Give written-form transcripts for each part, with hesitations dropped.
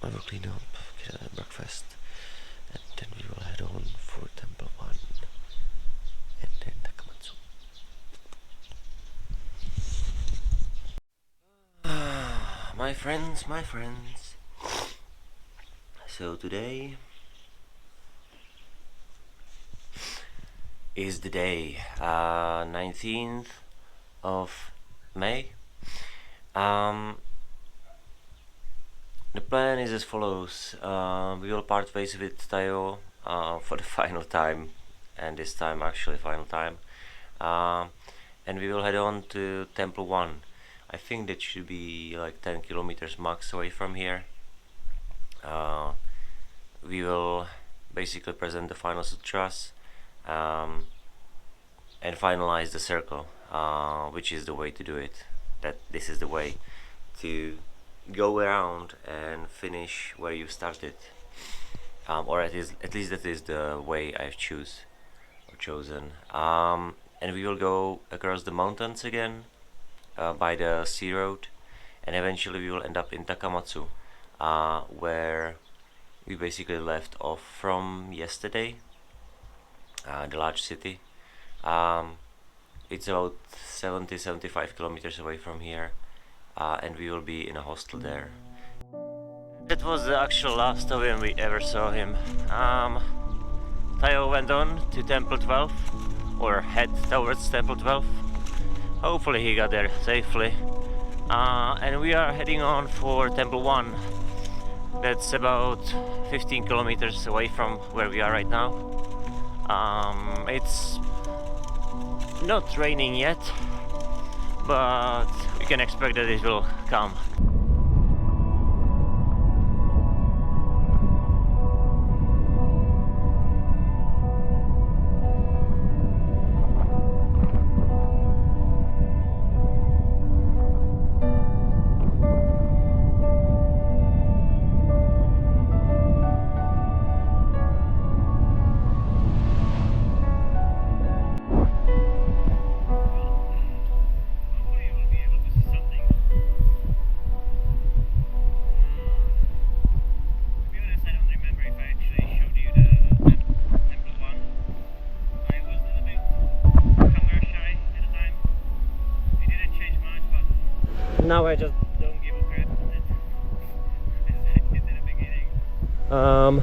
I will clean up, get a breakfast, and then we will head on for Temple 1 and then Takamatsu. My friends. So today is the day, 19th of May. The plan is as follows. We will part ways with Tayo for the final time, and this time actually final time. And we will head on to Temple 1. I think that should be like 10 kilometers max away from here. We will basically present the final sutras and finalize the circle, which is the way to do it. That this is the way to go around and finish where you started, or at least that is the way I've chosen. And we will go across the mountains again by the sea road, and eventually we will end up in Takamatsu, where we basically left off from yesterday, the large city. It's about 70-75 kilometers away from here, and we will be in a hostel there. That was the actual last of him we ever saw him. Tayo went on to Temple 12, or head towards Temple 12. Hopefully he got there safely. And we are heading on for Temple 1. That's about 15 kilometers away from where we are right now. It's not raining yet, but we can expect that it will come. Now I just don't give a crap as I did in the beginning. So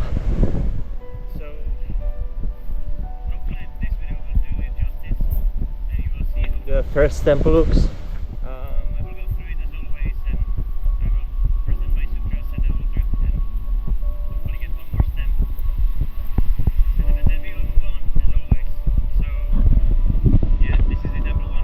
hopefully this video will do it justice, and you will see how the first temple looks. I will go through it as always, and I will present my sutras at the altar, and hopefully get one more stamp. And then we will move on as always. So yeah, this is the temple 1.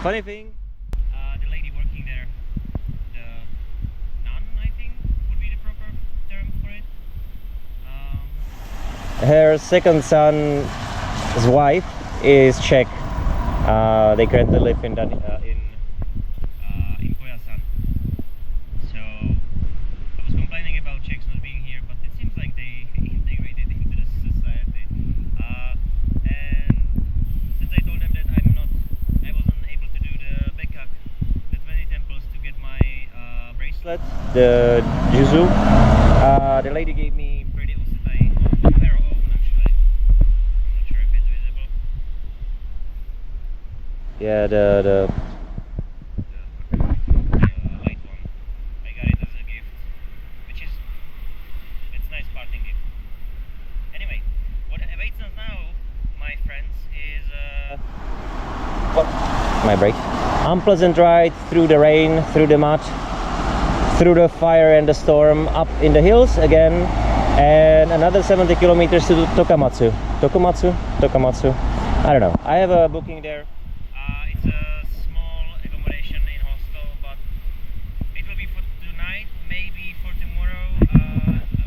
Funny thing, the lady working there, the nun, I think would be the proper term for it. Her second son's wife is Czech. They currently live in Koyasan. So I was complaining about Czechs not being here, but it seems like they integrated into the society. And since I told them that I wasn't able to do the bekkaku, that many temples to get my The juzu. The lady gave me pretty versatile of her own actually. I'm not sure if it's visible. Yeah, the light one. I got it as a gift, which is it's nice parting gift. Anyway, what awaits us now, my friends, is my break. Unpleasant ride through the rain, through the mud, through the fire and the storm, up in the hills again, and another 70 kilometers to Tokamatsu. Tokamatsu. I don't know. I have a booking there. It's a small accommodation in hostel, but it will be for tonight, maybe for tomorrow.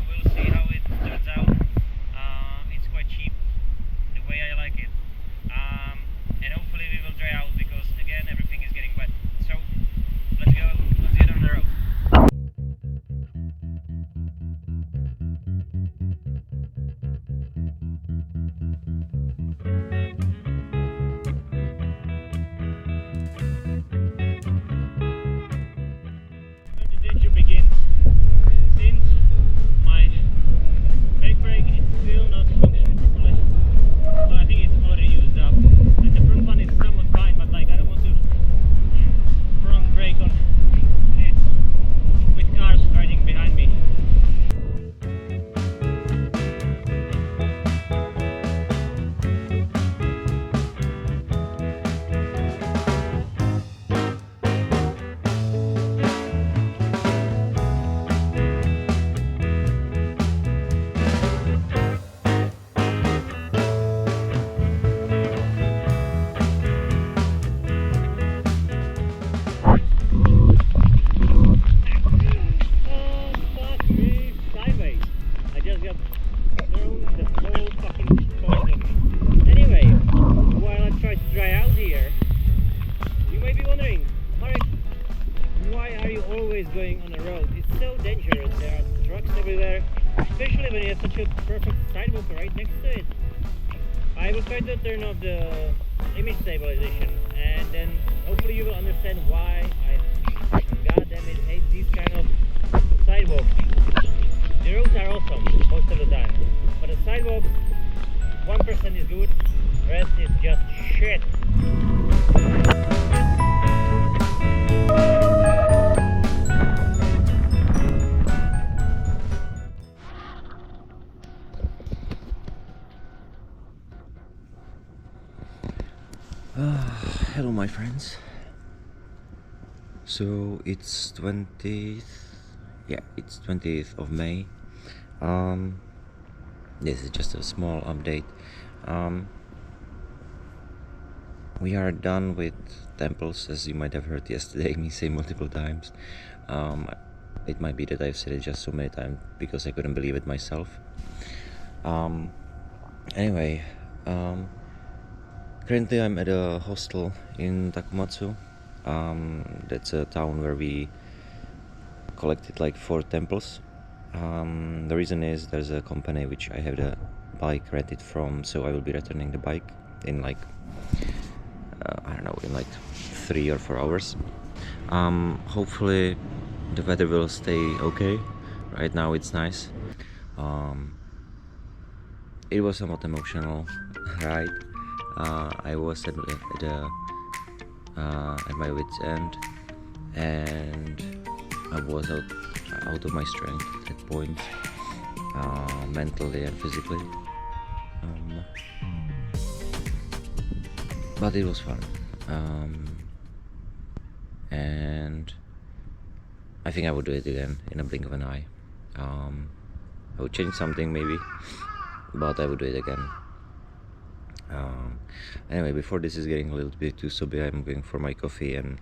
We'll see how it turns out. It's quite cheap, the way I like it, and hopefully we will dry out because again everything is getting wet. So let's go. Let's get on the road. Where the danger begins. Since my back brake is still not functioning properly, well, I think it's already used up. And the front one is somewhat fine, but like I don't want to front brake on it with cars riding behind me. Going on the road, it's so dangerous. There are trucks everywhere, especially when you have such a perfect sidewalk right next to it. I will try to turn off the image stabilization, and then hopefully you will understand why I goddamn it hate these kind of sidewalks. The roads are awesome most of the time, but the sidewalks, 1% is good, rest is just shit. Hello my friends. So it's 20th, yeah, it's 20th of May. This is just a small update. We are done with temples, as you might have heard yesterday me say multiple times. It might be that I've said it just so many times because I couldn't believe it myself. Anyway, currently I'm at a hostel in Takamatsu. That's a town where we collected like 4 temples. The reason is there's a company which I have the bike rented from, so I will be returning the bike in like I don't know, in like 3 or 4 hours. Hopefully the weather will stay okay. Right now it's nice. It was somewhat emotional ride. I was at my wit's end, and I was out of my strength at that point, mentally and physically. But it was fun, and I think I would do it again in a blink of an eye. I would change something maybe, but I would do it again. Anyway, before this is getting a little bit too soapy, I'm going for my coffee and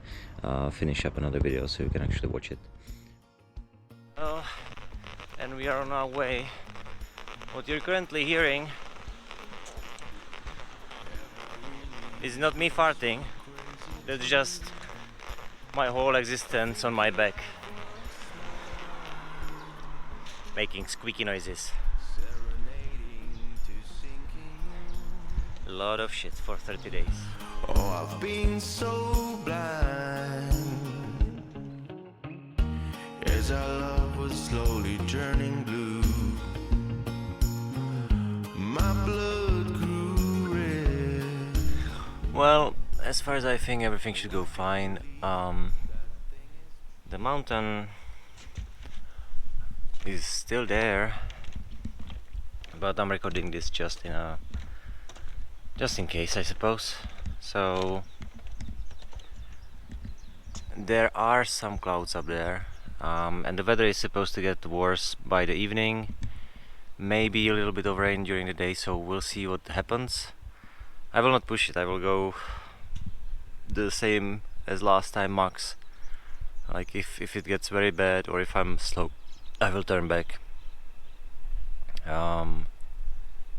finish up another video so you can actually watch it. And we are on our way. What you're currently hearing is not me farting, that's just my whole existence on my back making squeaky noises. A lot of shit for 30 days. Oh, I've been so blind. days our love was slowly turning blue. My blood grew red. Well, as far as I think, everything should go fine. The mountain is still there, but I'm recording this just in case, I suppose. So there are some clouds up there, and the weather is supposed to get worse by the evening. Maybe a little bit of rain during the day, so we'll see what happens. I will not push it. I will go the same as last time, max. Like if it gets very bad or if I'm slow, I will turn back.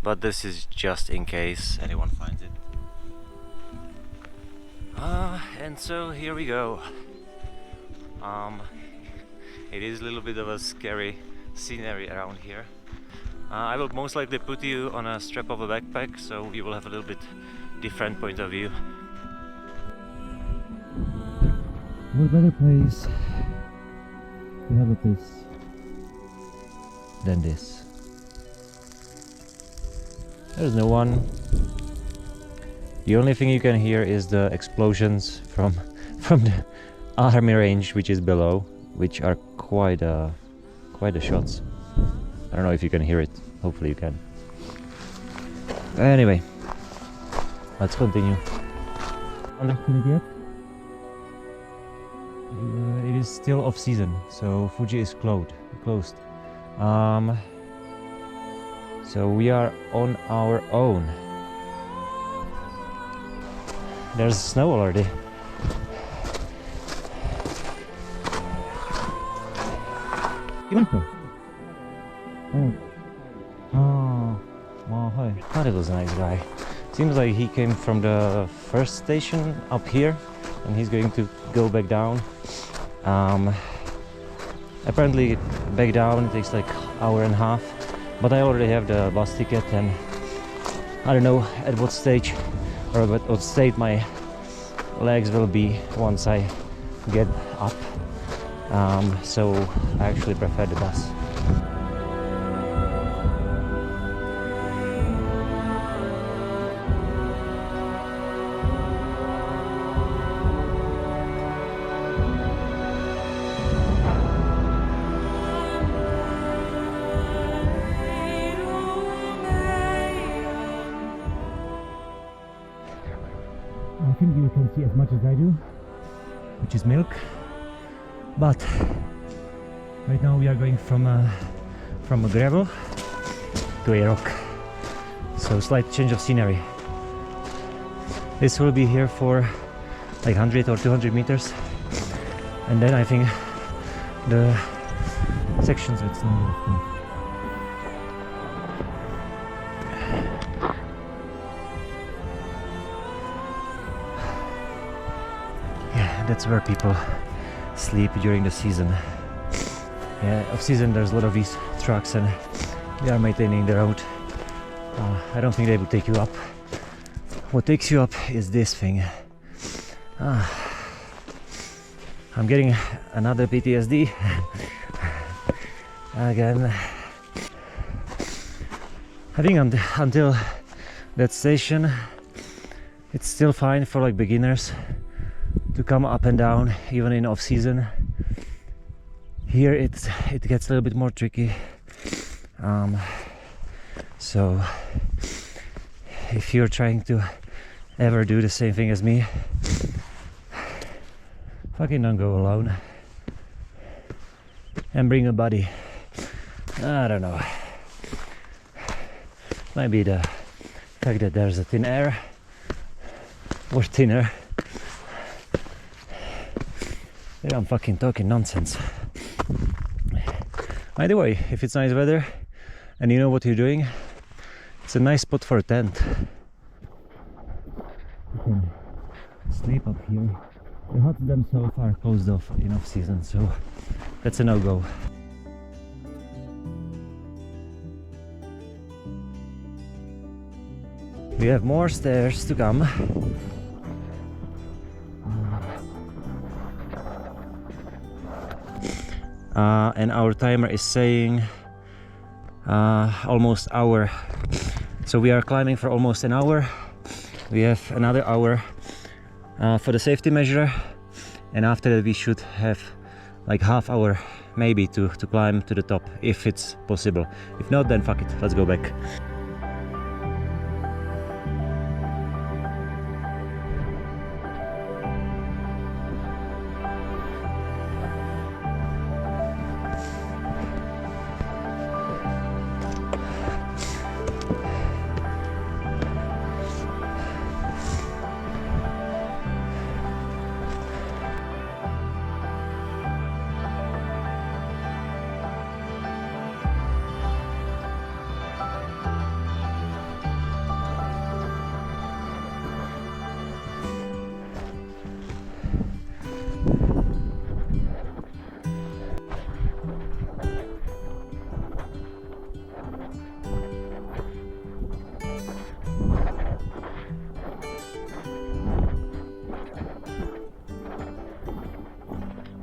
But this is just in case anyone finds it. And so here we go. It is a little bit of a scary scenery around here. I will most likely put you on a strap of a backpack, so you will have a little bit different point of view. What better place to have a place than this? There's no one. The only thing you can hear is the explosions from the army range, which is below, which are quite a shots. I don't know if you can hear it. Hopefully you can. Anyway, let's continue. It is still off season, so Fuji is closed. So we are on our own. There's snow already. That was a nice guy. Seems like he came from the first station up here and he's going to go back down. Apparently back down takes like hour and a half, but I already have the bus ticket and I don't know at what stage or at what state my legs will be once I get up. So I actually prefer the bus. I think you can see as much as I do, which is milk. But right now we are going from a gravel to a rock, so slight change of scenery. This will be here for like 100 or 200 meters, and then I think the sections with snow will come. Yeah, that's where people sleep during the season. Yeah, off season there's a lot of these trucks and they are maintaining the road. I don't think they will take you up. What takes you up is this thing. I'm getting another PTSD again. I think until that station it's still fine for like beginners to come up and down even in off season. Here it gets a little bit more tricky. So if you're trying to ever do the same thing as me, fucking don't go alone and bring a buddy. I don't know, maybe the fact that there's a thin air or thinner. Yeah, I'm fucking talking nonsense. Either way, if it's nice weather and you know what you're doing, it's a nice spot for a tent. You can sleep up here. The huts themselves are closed off in off season, so that's a no-go. We have more stairs to come. and our timer is saying almost hour. So we are climbing for almost an hour. We have another hour for the safety measure, and after that we should have like half hour maybe to climb to the top, if it's possible. If not, then fuck it, let's go back.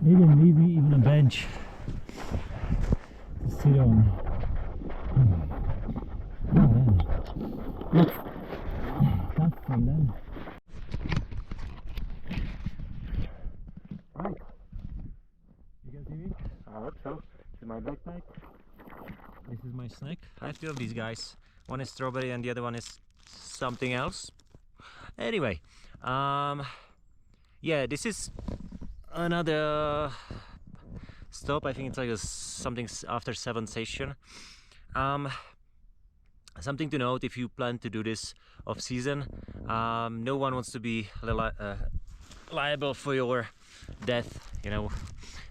They didn't leave me even a bench to sit on. What's tough from them? Right. You can see me? I hope so. This is my backpack. This is my snack. I have two of these guys. One is strawberry and the other one is something else. Anyway, yeah, this is another stop. I think it's like something after 7th station. Something to note if you plan to do this off season, no one wants to be liable for your death, you know.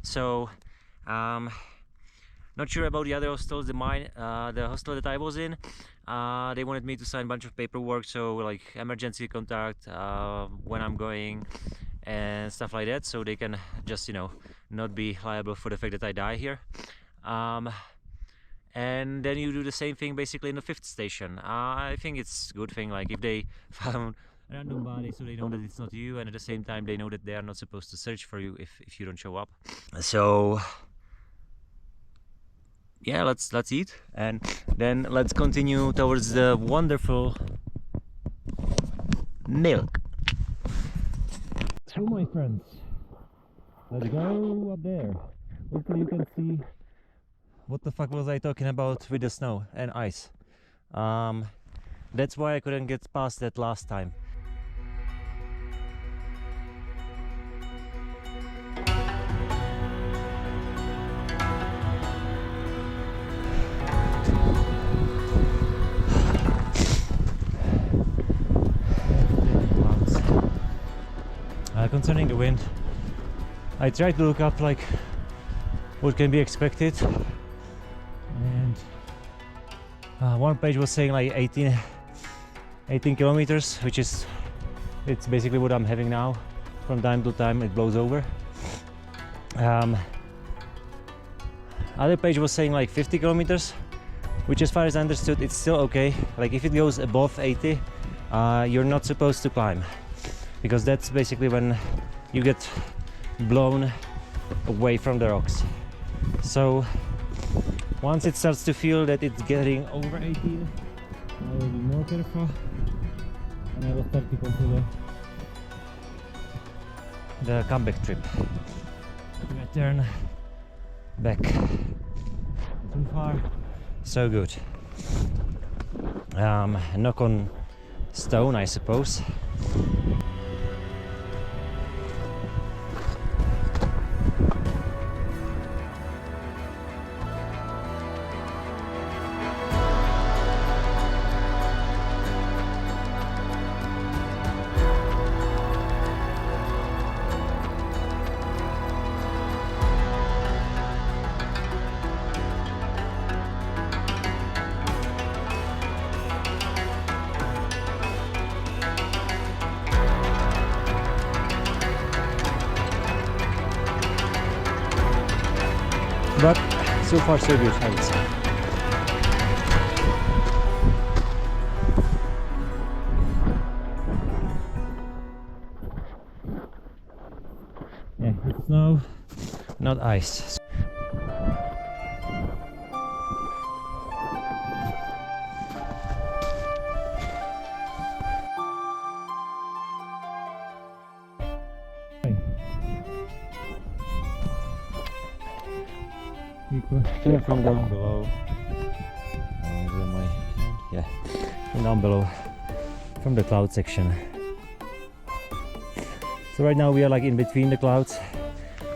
So not sure about the other hostels. The hostel that I was in, they wanted me to sign a bunch of paperwork, so like emergency contact when I'm going and stuff like that, so they can just, you know, not be liable for the fact that I die here. And then you do the same thing basically in the 5th station. I think it's a good thing, like if they found a random body, so they know that it's not you, and at the same time they know that they are not supposed to search for you if you don't show up. So yeah, let's eat, and then let's continue towards the wonderful milk. So my friends, let's go up there. Hopefully you can see what the fuck was I talking about with the snow and ice. That's why I couldn't get past that last time. Concerning the wind, I tried to look up like what can be expected, and one page was saying like 18 kilometers, which is, it's basically what I'm having now. From time to time it blows over. Other page was saying like 50 kilometers, which as far as I understood it's still okay. Like if it goes above 80, you're not supposed to climb, because that's basically when you get blown away from the rocks. So once it starts to feel that it's getting over 18, I will be more careful, and I will start to consider the comeback trip. Return back. So far, so good. Knock on stone, I suppose. But so far so good, I would say. Yeah, it's snow, not ice. Came from down below. Where am I? Yeah, from down below, from the cloud section. So right now we are like in between the clouds.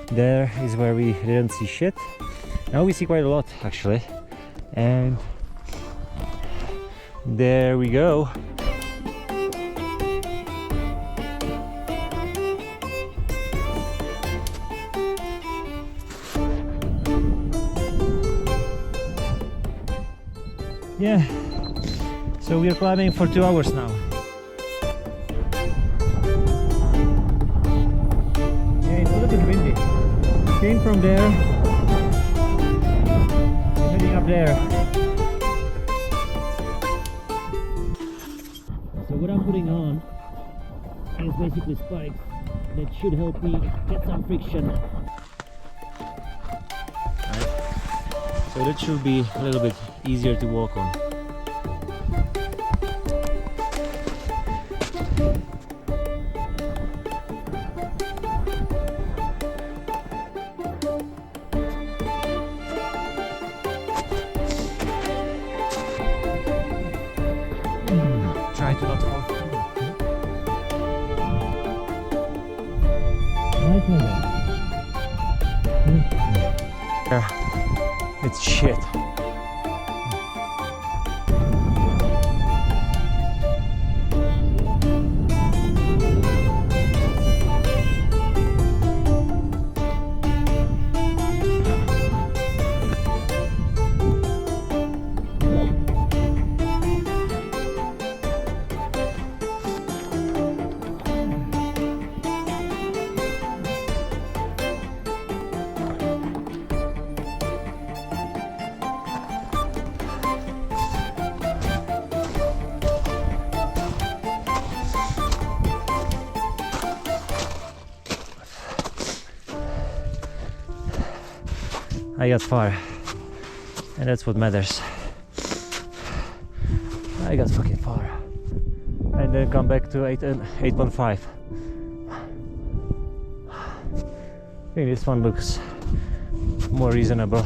There is where we didn't see shit. Now we see quite a lot actually. And there we go. Yeah, so we are climbing for 2 hours now. Yeah, it's a little bit windy. Came from there, heading up there. So what I'm putting on is basically spikes that should help me get some friction. Right. So that should be a little bit easier to walk on. Try to not fall. It's shit. I got far, and that's what matters. I got fucking far, and then come back to 8.5. I think this one looks more reasonable.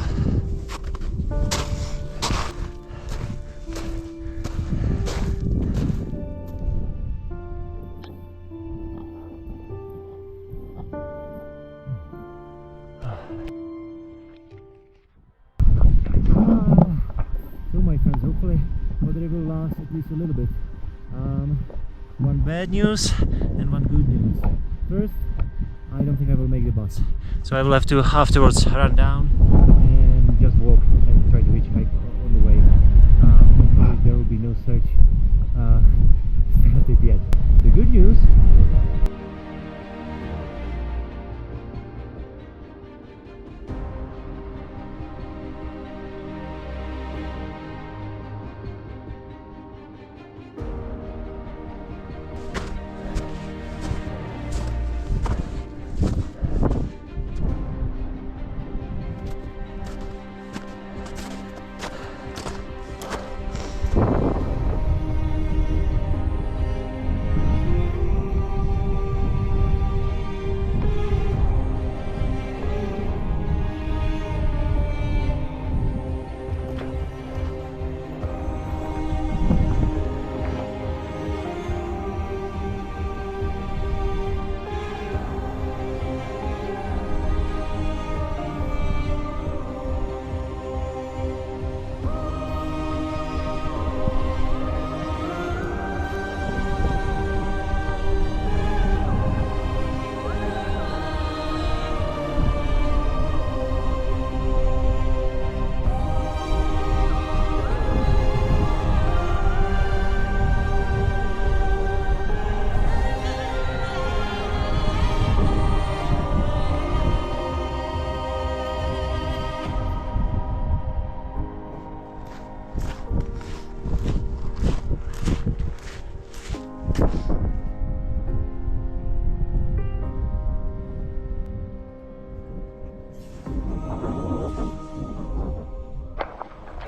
So my friends, hopefully whether it will last at least a little bit. One bad news and one good news. First, I don't think I will make the bus, so I will have to afterwards run down and just walk and try to hitchhike on the way. Hopefully there will be no search started yet. The good news,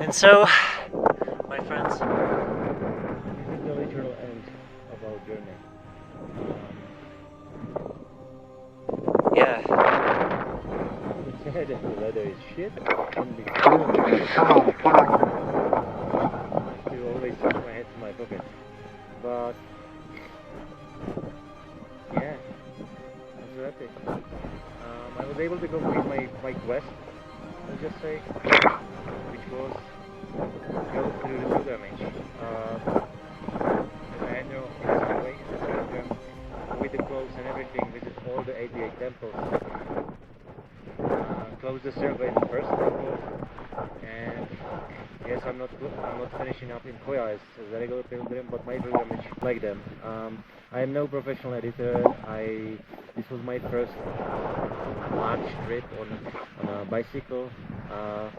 and so, my friends, this is the literal end of our journey. Yeah, The leather is shit. And to always put my head in my pocket. But yeah, I'm so happy. I was able to complete my quest, let's just say, which was go through the pilgrimage. As I had no way with the clothes and everything, visit all the 88 temples. Close the circle in the first temple, and yes, I'm not finishing up in Koya as a regular pilgrim, but my pilgrimage like them. I am no professional editor. This was my first large trip on a bicycle. A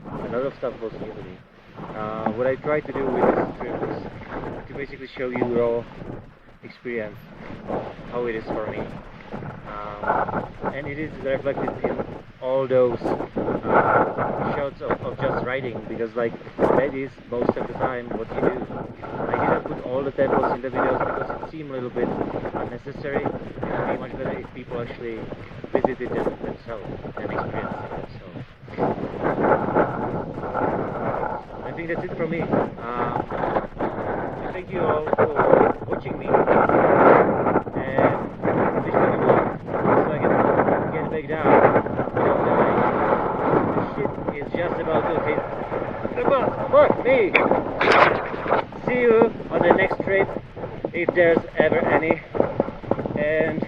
lot of stuff was new to me. What I tried to do with this trip was to basically show you raw experience of how it is for me. And it is reflected in all those shots of just riding, because like that is most of the time what you do. I didn't put all the temples in the videos because it seemed a little bit unnecessary. It would be much better if people actually visited them themselves and experienced it themselves. I think that's it from me. Thank you all for watching me. And wish me good luck so I can get back down without dying. The shit is just about to hit. Fuck me! See you on the next trip, if there's ever any. And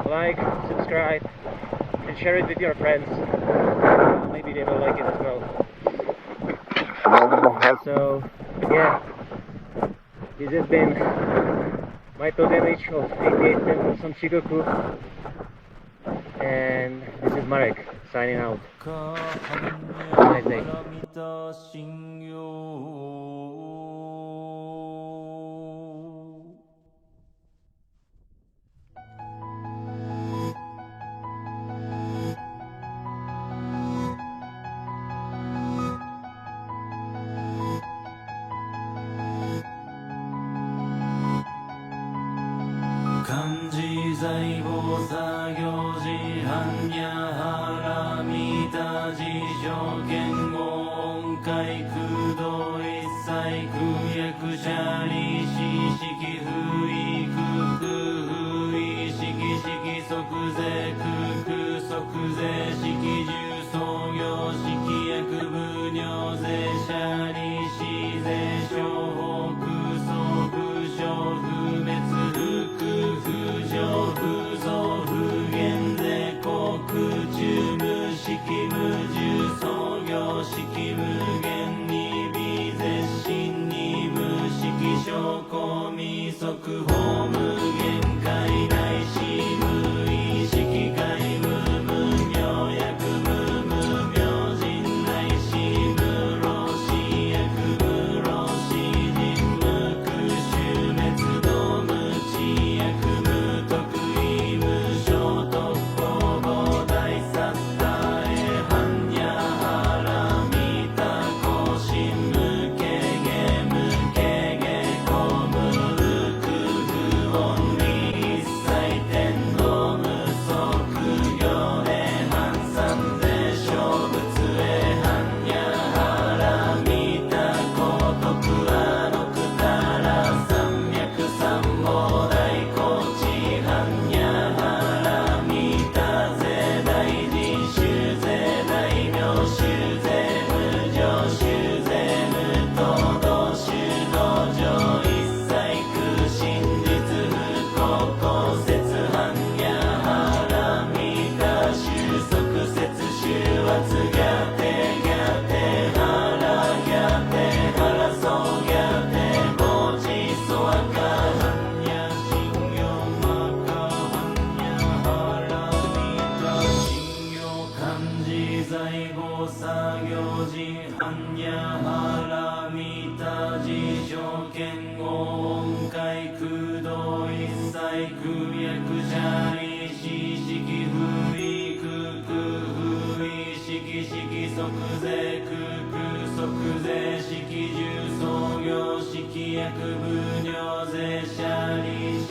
like, subscribe, and share it with your friends. Maybe they will like it as well. So, yeah, this has been my pilgrimage of 88 temples on Shikoku, and this is Marek signing out. Have a nice day. 漢字財宝作業時般若波羅蜜多事象言語音階空洞一切空役者利子式不意空空不意式式即税空空即税式重創業式役部尿税者利子税商法空想不詳不滅不上不増不減税航空中無式無重創業式無限に微絶心に無式証拠未速報無限界内し無意識界無無明薬無無明人内し無老死薬無老死人無空襲滅動無知薬無得意無償特攻防大殺大般若波羅蜜多行進無軽減無軽減公無空不音に一切天道無足行で反三税小仏へ般若波羅蜜多高徳は六たら三脈三宝大高知般若波羅蜜多税大人衆税大名衆税無常衆税無東道衆道場一切空真実不公公説般若波羅蜜多収束説収圧ギャテギャテハラギャテハラソギャテ文字ソアカ般若信用マカ般若波羅蜜多信用漢字財宝作業時般若波羅蜜多事象言語音階空洞一切空役者利子式不意空空不意式式即税空空即税式重創業式役部尿税者利子